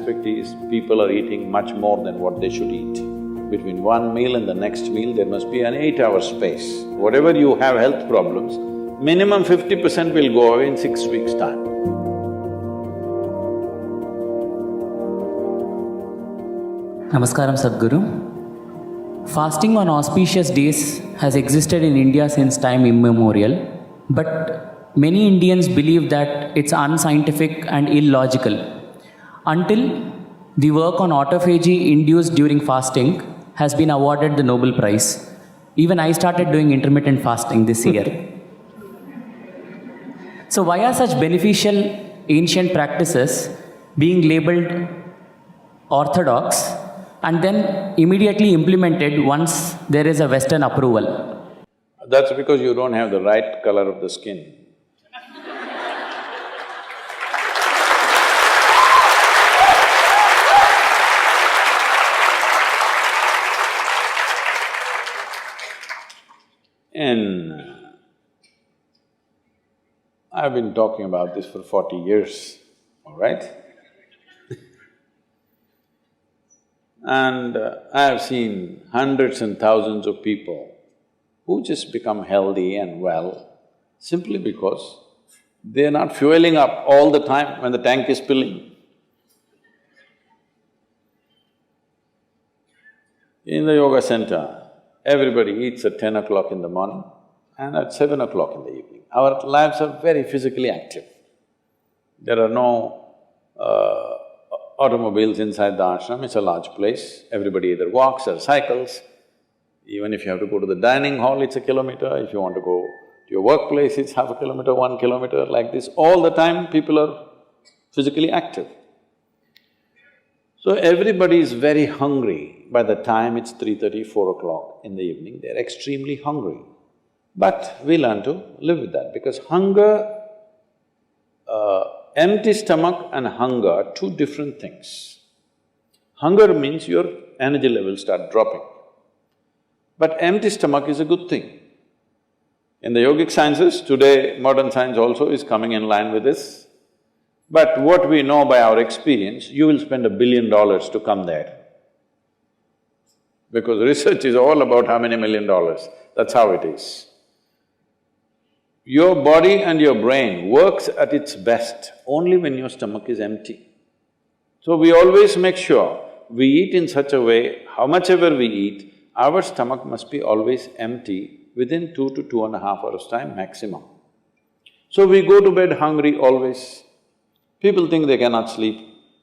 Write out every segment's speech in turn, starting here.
aspect is people are eating much more than what they should eat. Between one meal and the next meal, there must be an 8-hour space. Whatever you have health problems, minimum 50% will go away in 6 weeks' time. Namaskaram Sadhguru. Fasting on auspicious days has existed in India since time immemorial, but many Indians believe that it's unscientific and illogical until the work on autophagy induced during fasting has been awarded the Nobel Prize. Even I started doing intermittent fasting this year. So why are such beneficial ancient practices being labeled orthodox and then immediately implemented once there is a Western approval? That's because you don't have the right color of the skin. I've been talking about this for 40 years, all right? And I have seen hundreds and thousands of people who just become healthy and well simply because they're not fueling up all the time when the tank is filling. In the yoga center, everybody eats at 10 o'clock in the morning and at 7 o'clock in the evening. Our lives are very physically active. There are no automobiles inside the ashram, it's a large place. Everybody either walks or cycles. Even if you have to go to the dining hall, it's a kilometer. If you want to go to your workplace, it's half a kilometer, 1 kilometer, like this. All the time, people are physically active. So everybody is very hungry. By the time it's 3:30, 4 o'clock in the evening, they're extremely hungry. But we learn to live with that because hunger, empty stomach and hunger are two different things. Hunger means your energy levels start dropping. But empty stomach is a good thing. In the yogic sciences, today modern science also is coming in line with this. But what we know by our experience, you will spend $1 billion to come there. Because research is all about how many $1 million, that's how it is. Your body and your brain works at its best only when your stomach is empty. So we always make sure we eat in such a way, how much ever we eat, our stomach must be always empty within 2 to 2.5 hours' time maximum. So we go to bed hungry always. People think they cannot sleep.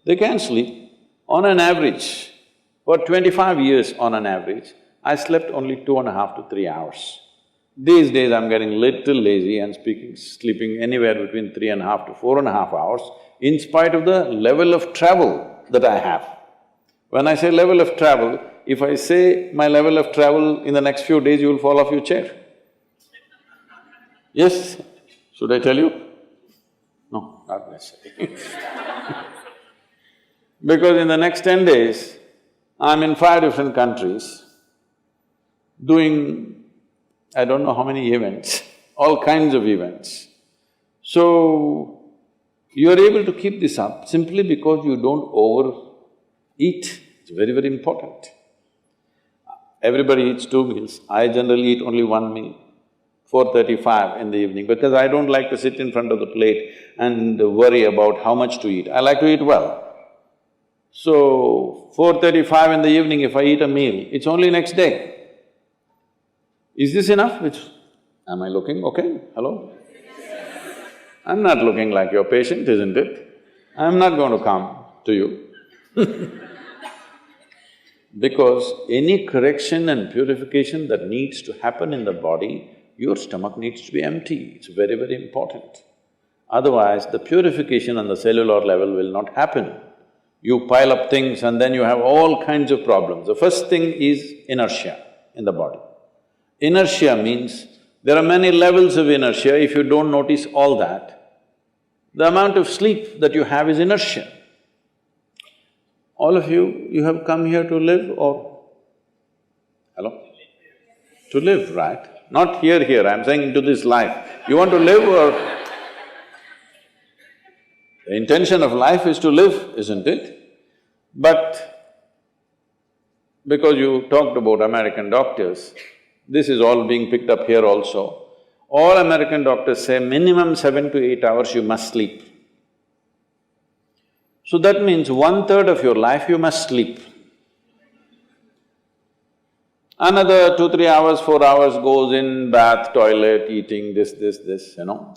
They can sleep. On an average, for 25 years on an average, I slept only 2.5 to 3 hours. These days I'm getting little lazy and sleeping anywhere between 3.5 to 4.5 hours in spite of the level of travel that I have. When I say level of travel, if I say my level of travel in the next few days, you will fall off your chair. Yes? Should I tell you? No, not necessarily. Because in the next 10 days, I'm in 5 different countries doing I don't know how many events, all kinds of events. So, you're able to keep this up simply because you don't overeat. It's very, very important. Everybody eats 2 meals. I generally eat only 1 meal, 4:35 in the evening, because I don't like to sit in front of the plate and worry about how much to eat. I like to eat well. So, 4:35 in the evening, if I eat a meal, it's only next day. Is this enough? Am I looking okay? Hello? I'm not looking like your patient, isn't it? I'm not going to come to you because any correction and purification that needs to happen in the body, your stomach needs to be empty. It's very, very important. Otherwise, the purification on the cellular level will not happen. You pile up things and then you have all kinds of problems. The first thing is inertia in the body. Inertia means there are many levels of inertia. If you don't notice all that, the amount of sleep that you have is inertia. All of you have come here to live or… Hello? To live, right? Not here, I'm saying into this life. You want to live or… The intention of life is to live, isn't it? But because you talked about American doctors, this is all being picked up here also. All American doctors say minimum 7 to 8 hours you must sleep. So that means 1/3 of your life you must sleep. Another 2, 3 hours, 4 hours goes in bath, toilet, eating, this, you know.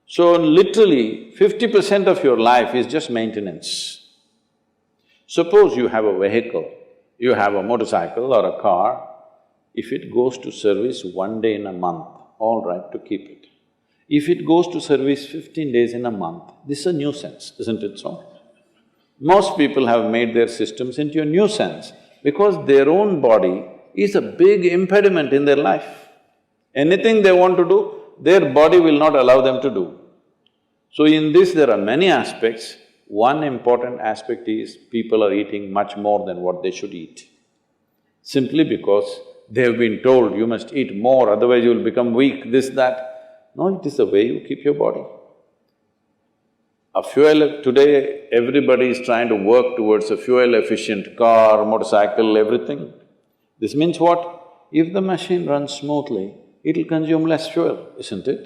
So literally 50% of your life is just maintenance. Suppose you have a vehicle, you have a motorcycle or a car, if it goes to service 1 day in a month, all right to keep it. If it goes to service 15 days in a month, this is a nuisance, isn't it so? Most people have made their systems into a nuisance because their own body is a big impediment in their life. Anything they want to do, their body will not allow them to do. So in this there are many aspects. One important aspect is people are eating much more than what they should eat. Simply because they have been told, you must eat more, otherwise you will become weak, this, that. No, it is the way you keep your body. Today everybody is trying to work towards a fuel-efficient car, motorcycle, everything. This means what? If the machine runs smoothly, it'll consume less fuel, isn't it?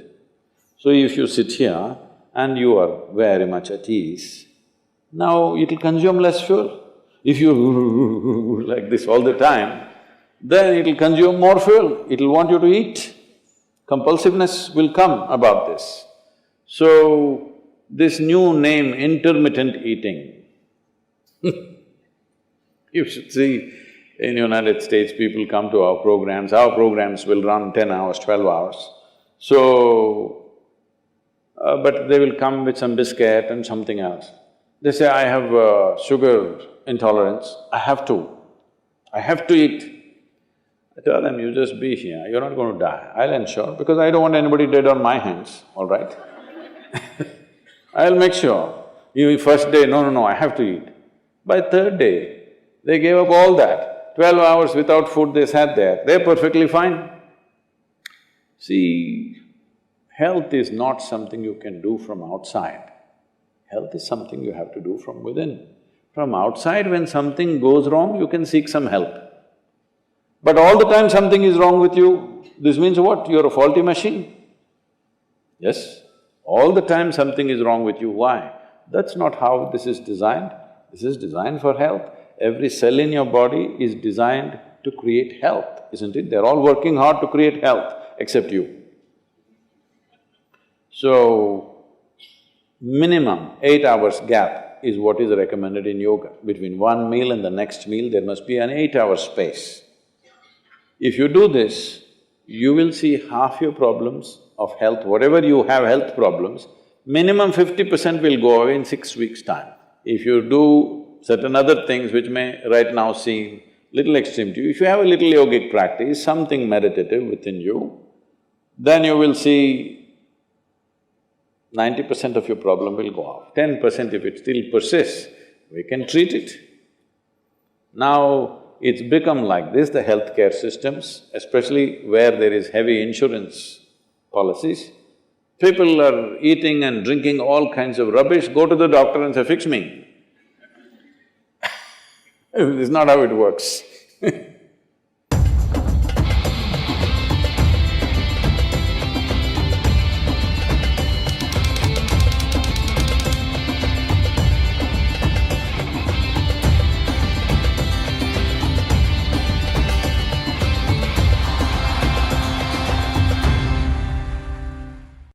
So if you sit here and you are very much at ease, now it'll consume less fuel. If you like this all the time, then it'll consume more fuel, it'll want you to eat. Compulsiveness will come about this. So, this new name, intermittent eating you should see, in United States, people come to our programs will run 10 hours, 12 hours. So, but they will come with some biscuit and something else. They say, I have sugar intolerance, I have to eat. I tell them, you just be here, you're not going to die, I'll ensure, because I don't want anybody dead on my hands, all right? I'll make sure. You first day, no, I have to eat. By third day, they gave up all that. 12 hours without food they sat there, they're perfectly fine. See, health is not something you can do from outside. Health is something you have to do from within. From outside, when something goes wrong, you can seek some help. But all the time something is wrong with you, this means what? You're a faulty machine. Yes? All the time something is wrong with you, why? That's not how this is designed. This is designed for health. Every cell in your body is designed to create health, isn't it? They're all working hard to create health, except you. So, minimum 8 hours gap is what is recommended in yoga. Between one meal and the next meal, there must be an 8-hour space. If you do this, you will see half your problems of health, whatever you have health problems, minimum 50% will go away in 6 weeks' time. If you do certain other things which may right now seem little extreme to you, if you have a little yogic practice, something meditative within you, then you will see 90% of your problem will go off. 10% if it still persists, we can treat it. Now, it's become like this, the healthcare systems, especially where there is heavy insurance policies. People are eating and drinking all kinds of rubbish, go to the doctor and say, fix me. This is not how it works